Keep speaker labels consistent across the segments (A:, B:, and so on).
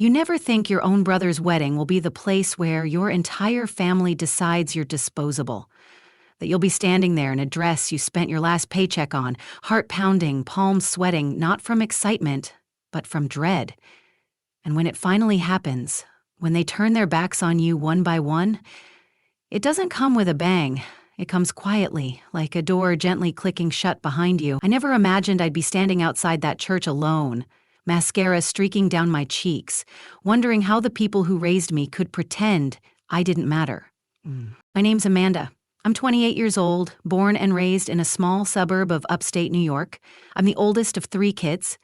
A: You never think your own brother's wedding will be the place where your entire family decides you're disposable. That you'll be standing there in a dress you spent your last paycheck on, heart pounding, palms sweating, not from excitement, but from dread. And when it finally happens, when they turn their backs on you one by one, it doesn't come with a bang. It comes quietly, like a door gently clicking shut behind you. I never imagined I'd be standing outside that church alone, mascara streaking down my cheeks, wondering how the people who raised me could pretend I didn't matter. My name's Amanda. I'm 28 years old, born and raised in a small suburb of upstate New York. I'm the oldest of 3 kids.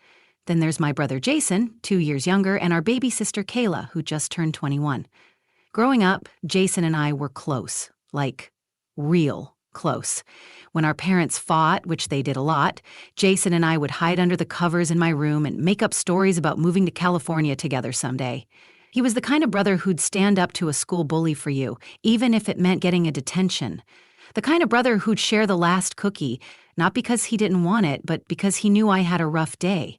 A: Then there's my brother Jason, 2 years younger, and our baby sister Kayla, who just turned 21. Growing up, Jason and I were close, like real close. When our parents fought, which they did a lot, Jason and I would hide under the covers in my room and make up stories about moving to California together someday. He was the kind of brother who'd stand up to a school bully for you, even if it meant getting a detention. The kind of brother who'd share the last cookie, not because he didn't want it, but because he knew I had a rough day.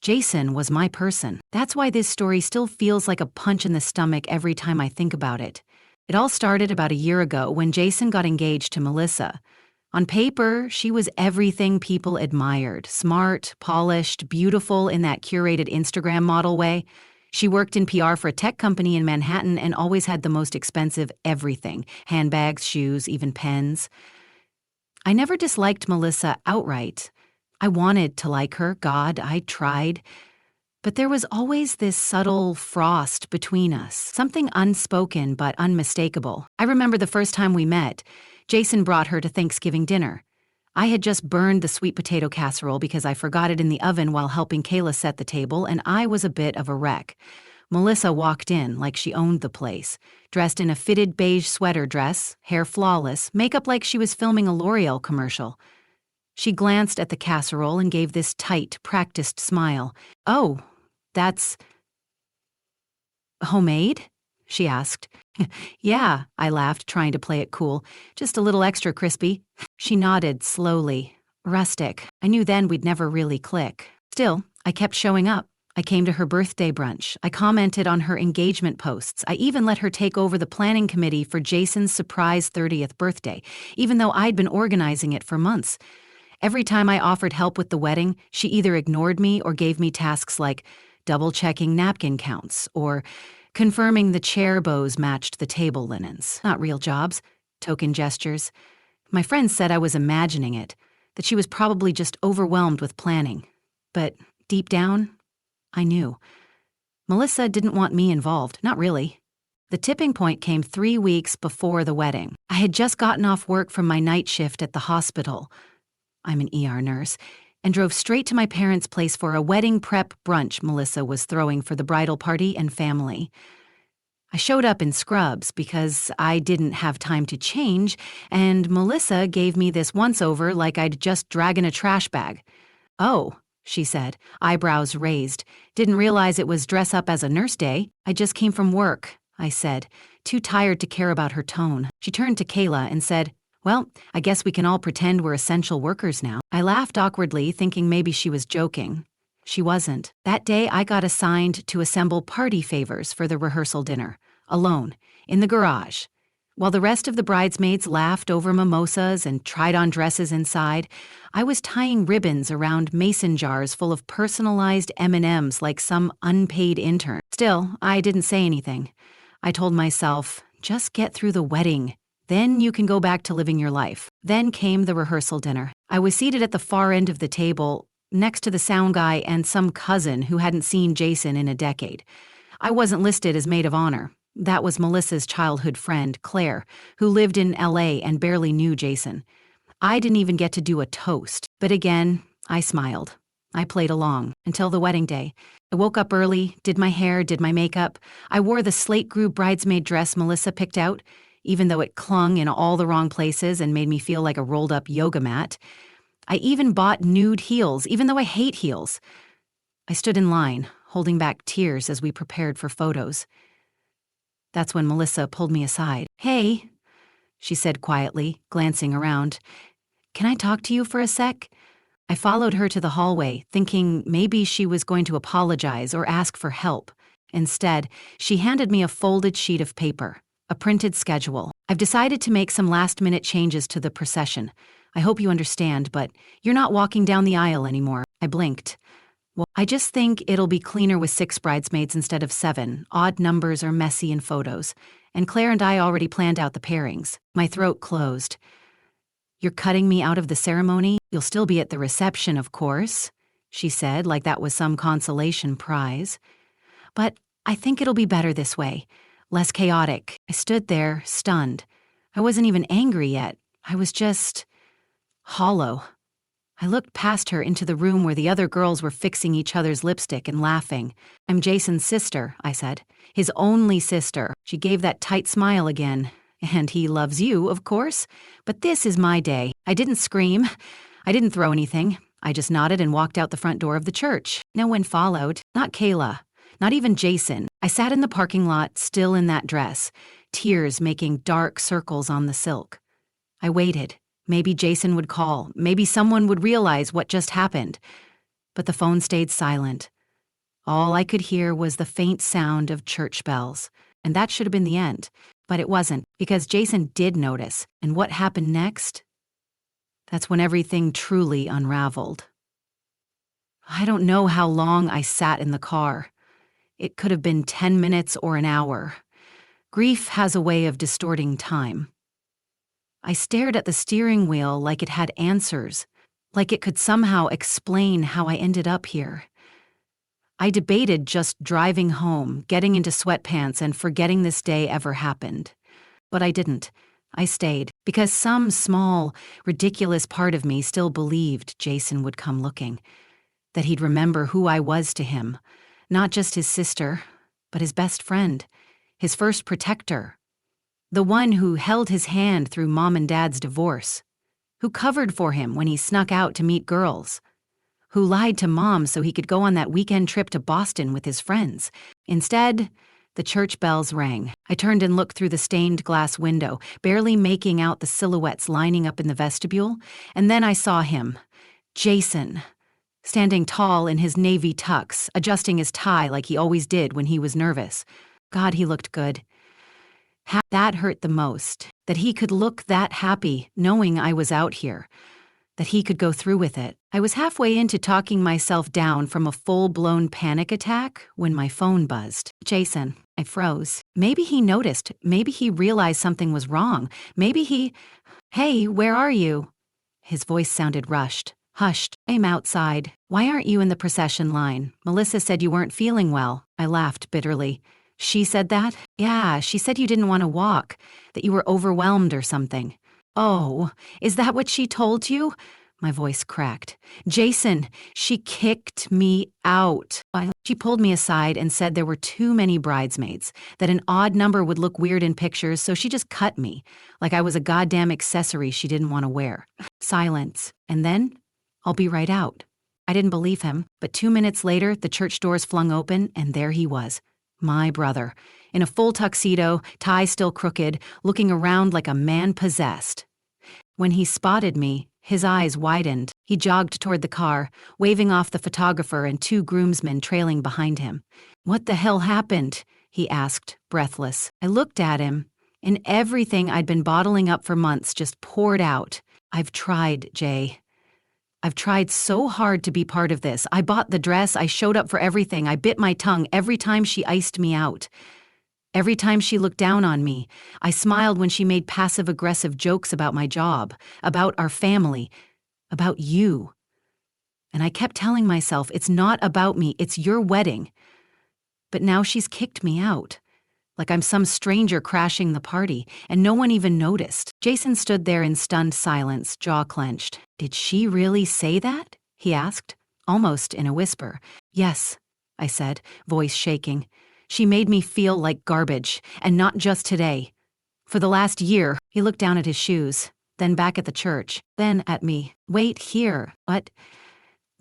A: Jason was my person. That's why this story still feels like a punch in the stomach every time I think about it. It all started about a year ago when Jason got engaged to Melissa. On paper, she was everything people admired. Smart, polished, beautiful in that curated Instagram model way. She worked in PR for a tech company in Manhattan and always had the most expensive everything. Handbags, shoes, even pens. I never disliked Melissa outright. I wanted to like her, God, I tried. But there was always this subtle frost between us, something unspoken but unmistakable. I remember the first time we met, Jason brought her to Thanksgiving dinner. I had just burned the sweet potato casserole because I forgot it in the oven while helping Kayla set the table, and I was a bit of a wreck. Melissa walked in like she owned the place, dressed in a fitted beige sweater dress, hair flawless, makeup like she was filming a L'Oreal commercial. She glanced at the casserole and gave this tight, practiced smile. "Oh, that's homemade?" she asked. "Yeah," I laughed, trying to play it cool. "Just a little extra crispy." She nodded slowly. Rustic. I knew then we'd never really click. Still, I kept showing up. I came to her birthday brunch. I commented on her engagement posts. I even let her take over the planning committee for Jason's surprise 30th birthday, even though I'd been organizing it for months. Every time I offered help with the wedding, she either ignored me or gave me tasks like double-checking napkin counts or confirming the chair bows matched the table linens. Not real jobs, token gestures. My friends said I was imagining it, that she was probably just overwhelmed with planning. But deep down, I knew. Melissa didn't want me involved, not really. The tipping point came 3 weeks before the wedding. I had just gotten off work from my night shift at the hospital. I'm an ER nurse, and drove straight to my parents' place for a wedding prep brunch Melissa was throwing for the bridal party and family. I showed up in scrubs because I didn't have time to change, and Melissa gave me this once-over like I'd just dragged in a trash bag. "Oh," she said, eyebrows raised. "Didn't realize it was dress up as a nurse day. I just came from work," I said, too tired to care about her tone. She turned to Kayla and said, "Well, I guess we can all pretend we're essential workers now." I laughed awkwardly, thinking maybe she was joking. She wasn't. That day, I got assigned to assemble party favors for the rehearsal dinner, alone, in the garage. While the rest of the bridesmaids laughed over mimosas and tried on dresses inside, I was tying ribbons around mason jars full of personalized M&Ms like some unpaid intern. Still, I didn't say anything. I told myself, just get through the wedding. Then you can go back to living your life. Then came the rehearsal dinner. I was seated at the far end of the table, next to the sound guy and some cousin who hadn't seen Jason in a decade. I wasn't listed as maid of honor. That was Melissa's childhood friend, Claire, who lived in LA and barely knew Jason. I didn't even get to do a toast. But again, I smiled. I played along until the wedding day. I woke up early, did my hair, did my makeup. I wore the slate groove bridesmaid dress Melissa picked out, even though it clung in all the wrong places and made me feel like a rolled-up yoga mat. I even bought nude heels, even though I hate heels. I stood in line, holding back tears as we prepared for photos. That's when Melissa pulled me aside. "Hey," she said quietly, glancing around. "Can I talk to you for a sec?" I followed her to the hallway, thinking maybe she was going to apologize or ask for help. Instead, she handed me a folded sheet of paper, a printed schedule. I've decided to make some last-minute changes to the procession. I hope you understand, but you're not walking down the aisle anymore. I blinked. Well, I just think it'll be cleaner with 6 bridesmaids instead of 7. Odd numbers are messy in photos. And Claire and I already planned out the pairings. My throat closed. You're cutting me out of the ceremony? You'll still be at the reception, of course, she said, like that was some consolation prize. But I think it'll be better this way. Less chaotic. I stood there, stunned. I wasn't even angry yet. I was just hollow. I looked past her into the room where the other girls were fixing each other's lipstick and laughing. I'm Jason's sister, I said. His only sister. She gave that tight smile again. And he loves you, of course. But this is my day. I didn't scream. I didn't throw anything. I just nodded and walked out the front door of the church. No one followed. Not Kayla. Not even Jason. I sat in the parking lot, still in that dress, tears making dark circles on the silk. I waited. Maybe Jason would call. Maybe someone would realize what just happened. But the phone stayed silent. All I could hear was the faint sound of church bells. And that should have been the end. But it wasn't, because Jason did notice. And what happened next? That's when everything truly unraveled. I don't know how long I sat in the car. It could have been 10 minutes or an hour. Grief has a way of distorting time. I stared at the steering wheel like it had answers, like it could somehow explain how I ended up here. I debated just driving home, getting into sweatpants, and forgetting this day ever happened. But I didn't. I stayed, because some small, ridiculous part of me still believed Jason would come looking, that he'd remember who I was to him, not just his sister, but his best friend, his first protector. The one who held his hand through Mom and Dad's divorce, who covered for him when he snuck out to meet girls, who lied to Mom so he could go on that weekend trip to Boston with his friends. Instead, the church bells rang. I turned and looked through the stained glass window, barely making out the silhouettes lining up in the vestibule, and then I saw him, Jason, standing tall in his navy tux, adjusting his tie like he always did when he was nervous. God, he looked good. That hurt the most, that he could look that happy knowing I was out here, that he could go through with it. I was halfway into talking myself down from a full-blown panic attack when my phone buzzed. Jason. I froze. Maybe he noticed. Maybe he realized something was wrong. Maybe he... Hey, where are you? His voice sounded rushed. Hushed. I'm outside. Why aren't you in the procession line? Melissa said you weren't feeling well. I laughed bitterly. She said that? Yeah, she said you didn't want to walk, that you were overwhelmed or something. Oh, is that what she told you? My voice cracked. Jason, she kicked me out. She pulled me aside and said there were too many bridesmaids, that an odd number would look weird in pictures, so she just cut me, like I was a goddamn accessory she didn't want to wear. Silence. And then, I'll be right out. I didn't believe him, but 2 minutes later, the church doors flung open, and there he was. My brother, in a full tuxedo, tie still crooked, looking around like a man possessed. When he spotted me, his eyes widened. He jogged toward the car, waving off the photographer and 2 groomsmen trailing behind him. What the hell happened? He asked, breathless. I looked at him, and everything I'd been bottling up for months just poured out. I've tried, Jay. I've tried so hard to be part of this. I bought the dress, I showed up for everything, I bit my tongue every time she iced me out. Every time she looked down on me, I smiled when she made passive-aggressive jokes about my job, about our family, about you. And I kept telling myself, it's not about me, it's your wedding. But now she's kicked me out, like I'm some stranger crashing the party, and no one even noticed. Jason stood there in stunned silence, jaw clenched. Did she really say that? He asked, almost in a whisper. Yes, I said, voice shaking. She made me feel like garbage, and not just today. For the last year, he looked down at his shoes, then back at the church, then at me. Wait here. What?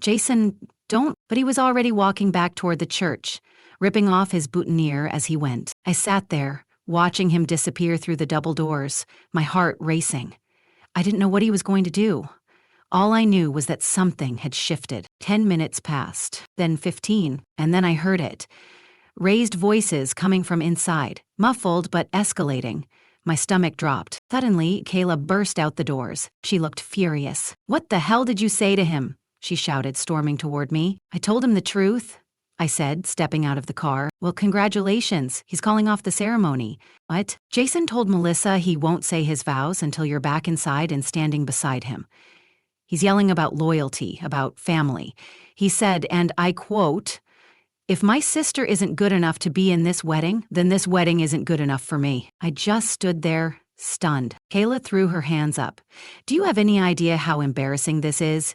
A: Jason, don't. But he was already walking back toward the church, ripping off his boutonniere as he went. I sat there, watching him disappear through the double doors, my heart racing. I didn't know what he was going to do. All I knew was that something had shifted. 10 minutes passed, then 15, and then I heard it. raised voices coming from inside, muffled but escalating. My stomach dropped. Suddenly, Kayla burst out the doors. She looked furious. "What the hell did you say to him?" she shouted, storming toward me. "I told him the truth," I said, stepping out of the car. "Well, congratulations. He's calling off the ceremony." "What?" "Jason told Melissa he won't say his vows until you're back inside and standing beside him. He's yelling about loyalty, about family. He said, and I quote, 'If my sister isn't good enough to be in this wedding, then this wedding isn't good enough for me.'" I just stood there, stunned. Kayla threw her hands up. "Do you have any idea how embarrassing this is?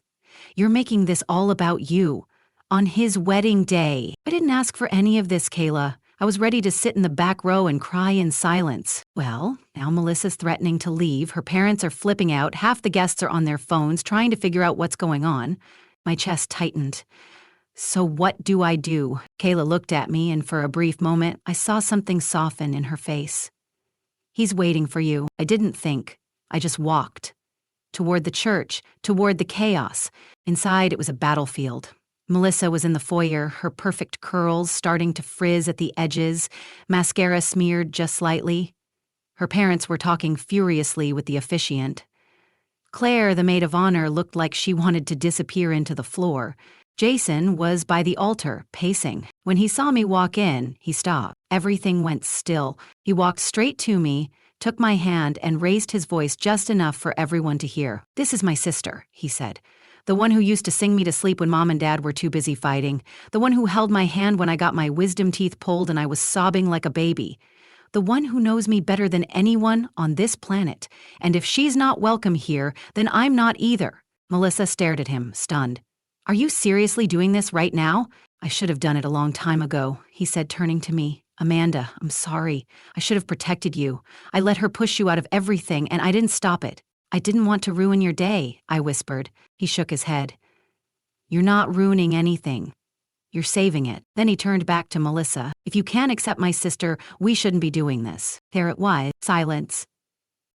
A: You're making this all about you. On his wedding day." "I didn't ask for any of this, Kayla. I was ready to sit in the back row and cry in silence." "Well, now Melissa's threatening to leave. Her parents are flipping out. Half the guests are on their phones trying to figure out what's going on." My chest tightened. "So what do I do?" Kayla looked at me, and for a brief moment, I saw something soften in her face. "He's waiting for you." I didn't think. I just walked. Toward the church, toward the chaos. Inside, it was a battlefield. Melissa was in the foyer, her perfect curls starting to frizz at the edges, mascara smeared just slightly. Her parents were talking furiously with the officiant. Claire, the maid of honor, looked like she wanted to disappear into the floor. Jason was by the altar, pacing. When he saw me walk in, he stopped. Everything went still. He walked straight to me, took my hand, and raised his voice just enough for everyone to hear. "This is my sister," he said. "The one who used to sing me to sleep when Mom and Dad were too busy fighting. The one who held my hand when I got my wisdom teeth pulled and I was sobbing like a baby. The one who knows me better than anyone on this planet. And if she's not welcome here, then I'm not either." Melissa stared at him, stunned. "Are you seriously doing this right now?" "I should have done it a long time ago," he said, turning to me. "Amanda, I'm sorry. I should have protected you. I let her push you out of everything, and I didn't stop it. I didn't want to ruin your day," I whispered. He shook his head. "You're not ruining anything. You're saving it." Then he turned back to Melissa. "If you can't accept my sister, we shouldn't be doing this." There it was, silence.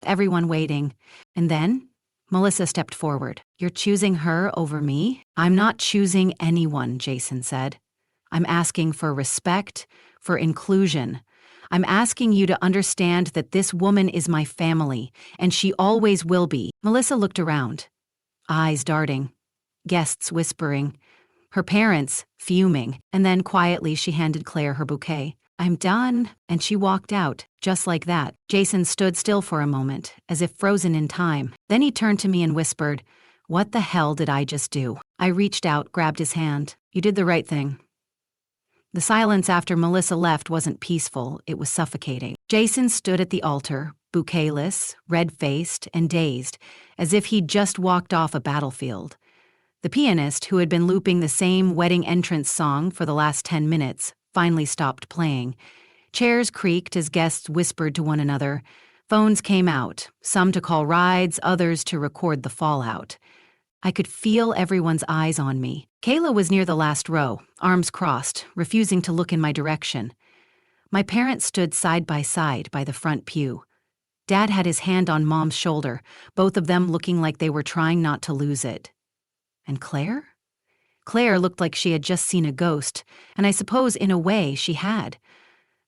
A: Everyone waiting. And then Melissa stepped forward. "You're choosing her over me?" "I'm not choosing anyone," Jason said. "I'm asking for respect, for inclusion. I'm asking you to understand that this woman is my family, and she always will be." Melissa looked around, eyes darting, guests whispering, her parents fuming, and then quietly she handed Claire her bouquet. "I'm done," and she walked out, just like that. Jason stood still for a moment, as if frozen in time. Then he turned to me and whispered, "What the hell did I just do?" I reached out, grabbed his hand. "You did the right thing." The silence after Melissa left wasn't peaceful, it was suffocating. Jason stood at the altar, bouquetless, red-faced, and dazed, as if he'd just walked off a battlefield. The pianist, who had been looping the same wedding entrance song for the last 10 minutes, finally stopped playing. Chairs creaked as guests whispered to one another. Phones came out, some to call rides, others to record the fallout. I could feel everyone's eyes on me. Kayla was near the last row, arms crossed, refusing to look in my direction. My parents stood side by the front pew. Dad had his hand on Mom's shoulder, both of them looking like they were trying not to lose it. And Claire? Claire looked like she had just seen a ghost, and I suppose in a way she had.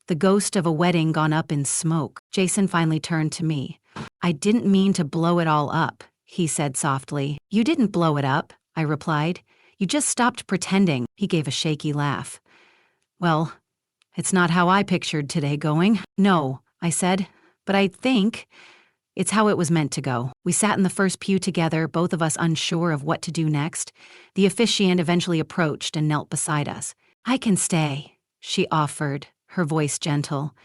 A: The ghost of a wedding gone up in smoke. Jason finally turned to me. "I didn't mean to blow it all up," he said softly. "You didn't blow it up," I replied. "You just stopped pretending." He gave a shaky laugh. "Well, it's not how I pictured today going." "No," I said, "but I think it's how it was meant to go." We sat in the first pew together, both of us unsure of what to do next. The officiant eventually approached and knelt beside us. "I can stay," she offered, her voice gentle.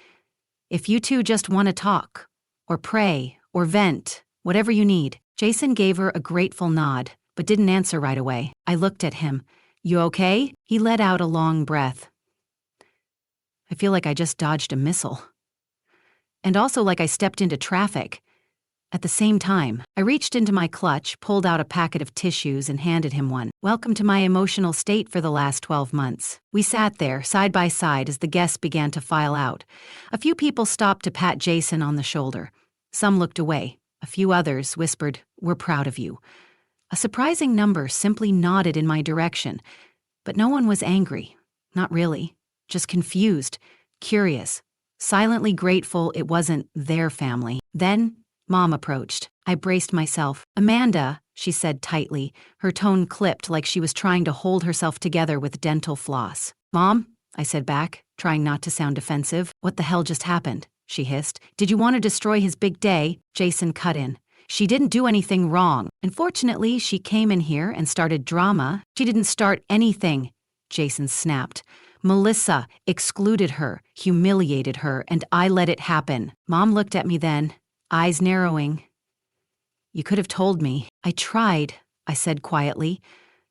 A: "If you two just want to talk, or pray, or vent, whatever you need." Jason gave her a grateful nod, but didn't answer right away. I looked at him. "You okay?" He let out a long breath. "I feel like I just dodged a missile. And also like I stepped into traffic." At the same time, I reached into my clutch, pulled out a packet of tissues, and handed him one. "Welcome to my emotional state for the last 12 months. We sat there, side by side, as the guests began to file out. A few people stopped to pat Jason on the shoulder. Some looked away. A few others whispered, "We're proud of you." A surprising number simply nodded in my direction, but no one was angry. Not really. just confused, curious, silently grateful it wasn't their family. Then, Mom approached. I braced myself. "Amanda," she said tightly, her tone clipped like she was trying to hold herself together with dental floss. "Mom?" I said back, trying not to sound defensive. "What the hell just happened?" she hissed. "Did you want to destroy his big day?" Jason cut in. "She didn't do anything wrong. Unfortunately, she came in here and started drama." "She didn't start anything," Jason snapped. "Melissa excluded her, humiliated her, and I let it happen." Mom looked at me then, eyes narrowing. "You could have told me." "I tried," I said quietly.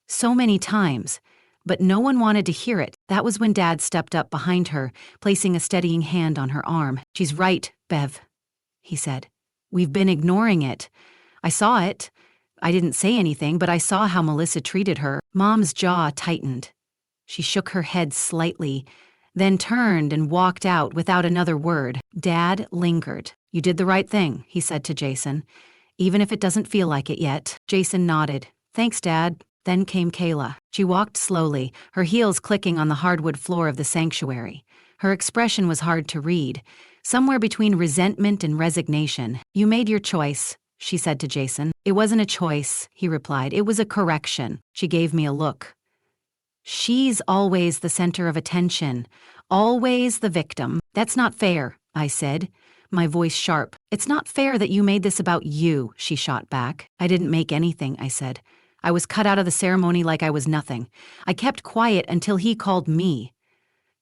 A: "So many times. But no one wanted to hear it." That was when Dad stepped up behind her, placing a steadying hand on her arm. "She's right, Bev," he said. "We've been ignoring it. I saw it. I didn't say anything, but I saw how Melissa treated her." Mom's jaw tightened. She shook her head slightly, then turned and walked out without another word. Dad lingered. "You did the right thing," he said to Jason, "even if it doesn't feel like it yet." Jason nodded. "Thanks, Dad." Then came Kayla. She walked slowly, her heels clicking on the hardwood floor of the sanctuary. Her expression was hard to read, somewhere between resentment and resignation. "You made your choice," she said to Jason. "It wasn't a choice," he replied. "It was a correction." She gave me a look. "She's always the center of attention, always the victim." "That's not fair," I said, my voice sharp. "It's not fair that you made this about you," she shot back. "I didn't make anything," I said. "I was cut out of the ceremony like I was nothing. I kept quiet until he called me."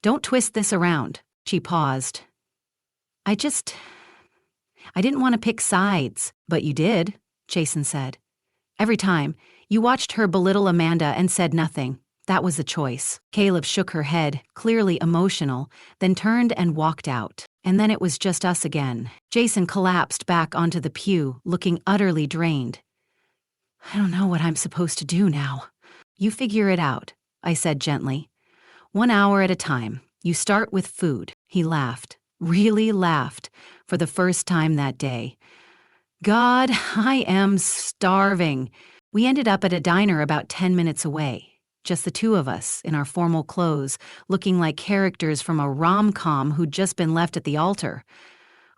A: "Don't twist this around." She paused. I didn't want to pick sides." "But you did," Jason said. "Every time. You watched her belittle Amanda and said nothing. That was the choice." Caleb shook her head, clearly emotional, then turned and walked out. And then it was just us again. Jason collapsed back onto the pew, looking utterly drained. "I don't know what I'm supposed to do now." "You figure it out," I said gently. "1 hour at a time. You start with food." He laughed, really laughed, for the first time that day. "God, I am starving." We ended up at a diner about 10 minutes away. Just the two of us, in our formal clothes, looking like characters from a rom-com who'd just been left at the altar.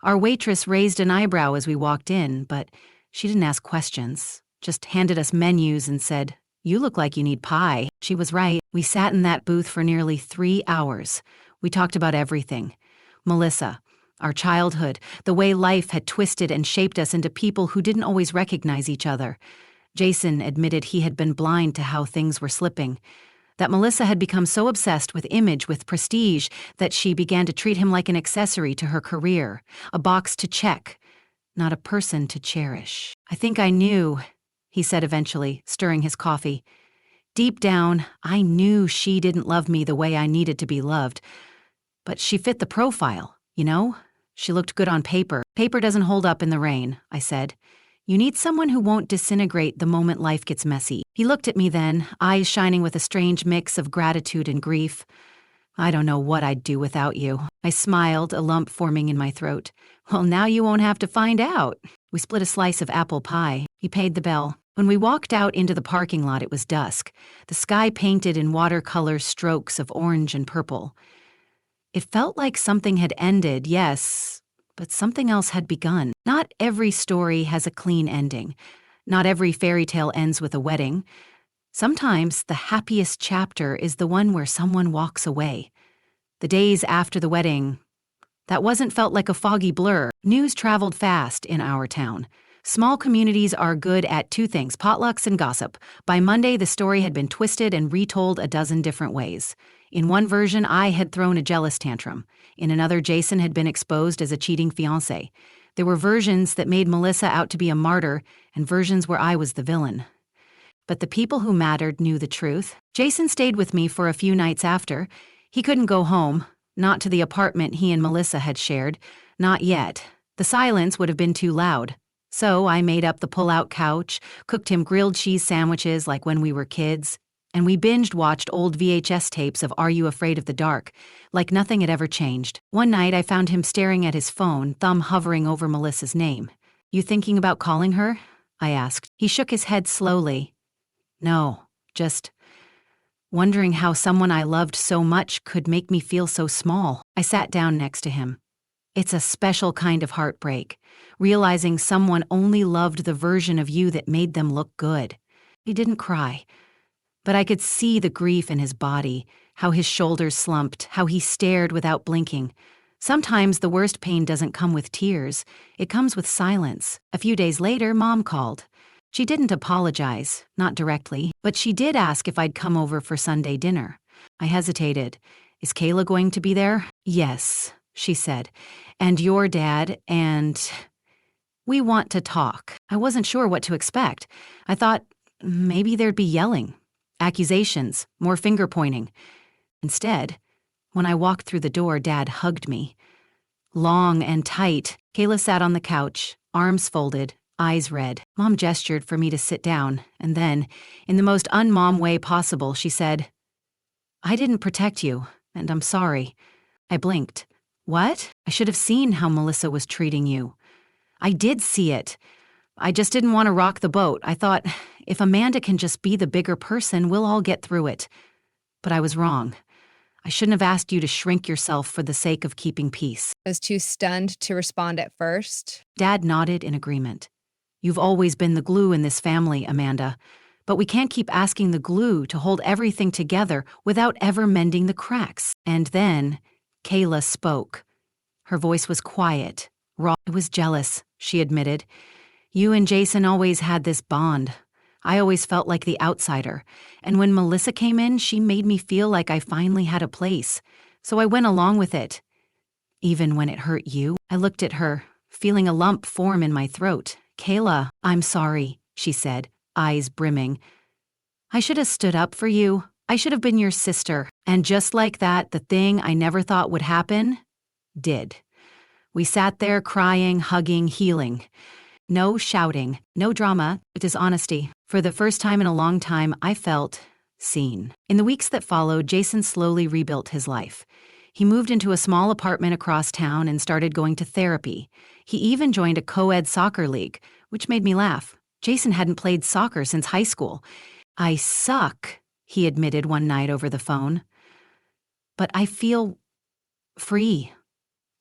A: Our waitress raised an eyebrow as we walked in, but she didn't ask questions. Just handed us menus and said, "You look like you need pie." She was right. We sat in that booth for nearly 3 hours. We talked about everything. Melissa, our childhood, the way life had twisted and shaped us into people who didn't always recognize each other. Jason admitted he had been blind to how things were slipping. That Melissa had become so obsessed with image, with prestige, that she began to treat him like an accessory to her career, a box to check, not a person to cherish. "I think I knew," he said eventually, stirring his coffee. "Deep down, I knew she didn't love me the way I needed to be loved. But she fit the profile, you know? She looked good on paper." "Paper doesn't hold up in the rain," I said. "You need someone who won't disintegrate the moment life gets messy." He looked at me then, eyes shining with a strange mix of gratitude and grief. "I don't know what I'd do without you." I smiled, a lump forming in my throat. "Well, now you won't have to find out." We split a slice of apple pie. He paid the bell. When we walked out into the parking lot, it was dusk, the sky painted in watercolor strokes of orange and purple. It felt like something had ended, yes, but something else had begun. Not every story has a clean ending. Not every fairy tale ends with a wedding. Sometimes the happiest chapter is the one where someone walks away. The days after the wedding, that wasn't felt like a foggy blur. News traveled fast in our town. Small communities are good at 2 things, potlucks and gossip. By Monday, the story had been twisted and retold a dozen different ways. In one version, I had thrown a jealous tantrum. In another, Jason had been exposed as a cheating fiancé. There were versions that made Melissa out to be a martyr, and versions where I was the villain. But the people who mattered knew the truth. Jason stayed with me for a few nights after. He couldn't go home, not to the apartment he and Melissa had shared. Not yet. The silence would have been too loud. So I made up the pull-out couch, cooked him grilled cheese sandwiches like when we were kids, and we binge-watched old VHS tapes of Are You Afraid of the Dark, like nothing had ever changed. One night I found him staring at his phone, thumb hovering over Melissa's name. "You thinking about calling her?" I asked. He shook his head slowly. "No, just wondering how someone I loved so much could make me feel so small. I sat down next to him. It's a special kind of heartbreak, realizing someone only loved the version of you that made them look good. He didn't cry, but I could see the grief in his body, how his shoulders slumped, how he stared without blinking. Sometimes the worst pain doesn't come with tears, it comes with silence. A few days later, Mom called. She didn't apologize, not directly, but she did ask if I'd come over for Sunday dinner. I hesitated. Is Kayla going to be there? Yes, she said. And your dad, and we want to talk. I wasn't sure what to expect. I thought maybe there'd be yelling, accusations, more finger-pointing. Instead, when I walked through the door, Dad hugged me. Long and tight, Kayla sat on the couch, arms folded, eyes red. Mom gestured for me to sit down, and then, in the most un-mom way possible, she said, "I didn't protect you, and I'm sorry." I blinked. What? I should have seen how Melissa was treating you. I did see it. I just didn't want to rock the boat. I thought, if Amanda can just be the bigger person, we'll all get through it. But I was wrong. I shouldn't have asked you to shrink yourself for the sake of keeping peace.
B: I was too stunned to respond at first.
A: Dad nodded in agreement. You've always been the glue in this family, Amanda. But we can't keep asking the glue to hold everything together without ever mending the cracks. And then Kayla spoke. Her voice was quiet, raw. I was jealous, she admitted. You and Jason always had this bond. I always felt like the outsider. And when Melissa came in, she made me feel like I finally had a place. So I went along with it. Even when it hurt you, I looked at her, feeling a lump form in my throat. Kayla, I'm sorry, she said, eyes brimming. I should have stood up for you. I should have been your sister. And just like that, the thing I never thought would happen did. We sat there crying, hugging, healing. No shouting, no drama, just honesty. For the first time in a long time, I felt seen. In the weeks that followed, Jason slowly rebuilt his life. He moved into a small apartment across town and started going to therapy. He even joined a co-ed soccer league, which made me laugh. Jason hadn't played soccer since high school. I suck, he admitted one night over the phone. But I feel free,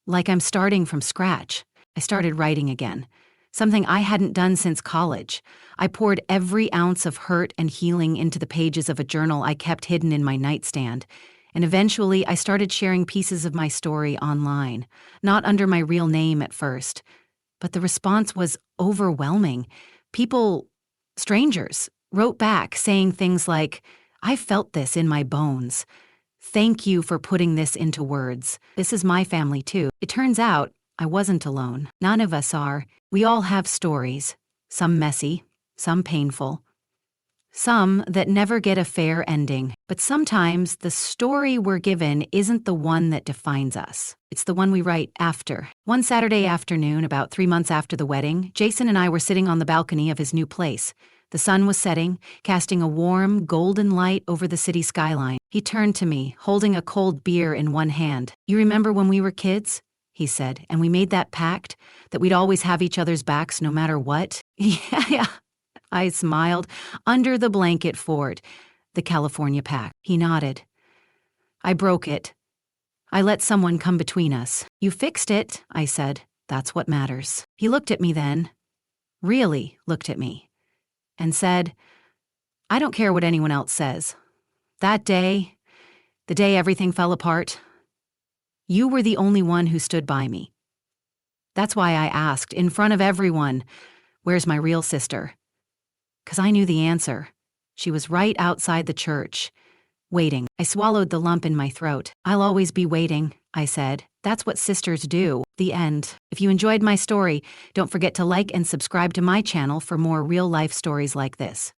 A: like I'm starting from scratch. I started writing again, something I hadn't done since college. I poured every ounce of hurt and healing into the pages of a journal I kept hidden in my nightstand. And eventually, I started sharing pieces of my story online, not under my real name at first. But the response was overwhelming. People, strangers, wrote back saying things like, I felt this in my bones. Thank you for putting this into words. This is my family too. It turns out I wasn't alone. None of us are. We all have stories, some messy, some painful, some that never get a fair ending. But sometimes the story we're given isn't the one that defines us. It's the one we write after. One Saturday afternoon, about 3 months after the wedding, Jason and I were sitting on the balcony of his new place. The sun was setting, casting a warm, golden light over the city skyline. He turned to me, holding a cold beer in one hand. You remember when we were kids? He said, and we made that pact that we'd always have each other's backs no matter what? Yeah. I smiled. Under the blanket fort, the California pact. He nodded. I broke it. I let someone come between us. You fixed it, I said. That's what matters. He looked at me then, really looked at me, and said, I don't care what anyone else says. That day, the day everything fell apart, you were the only one who stood by me. That's why I asked, in front of everyone, where's my real sister? 'Cause I knew the answer. She was right outside the church, waiting. I swallowed the lump in my throat. I'll always be waiting, I said. That's what sisters do. The end. If you enjoyed my story, don't forget to like and subscribe to my channel for more real-life stories like this.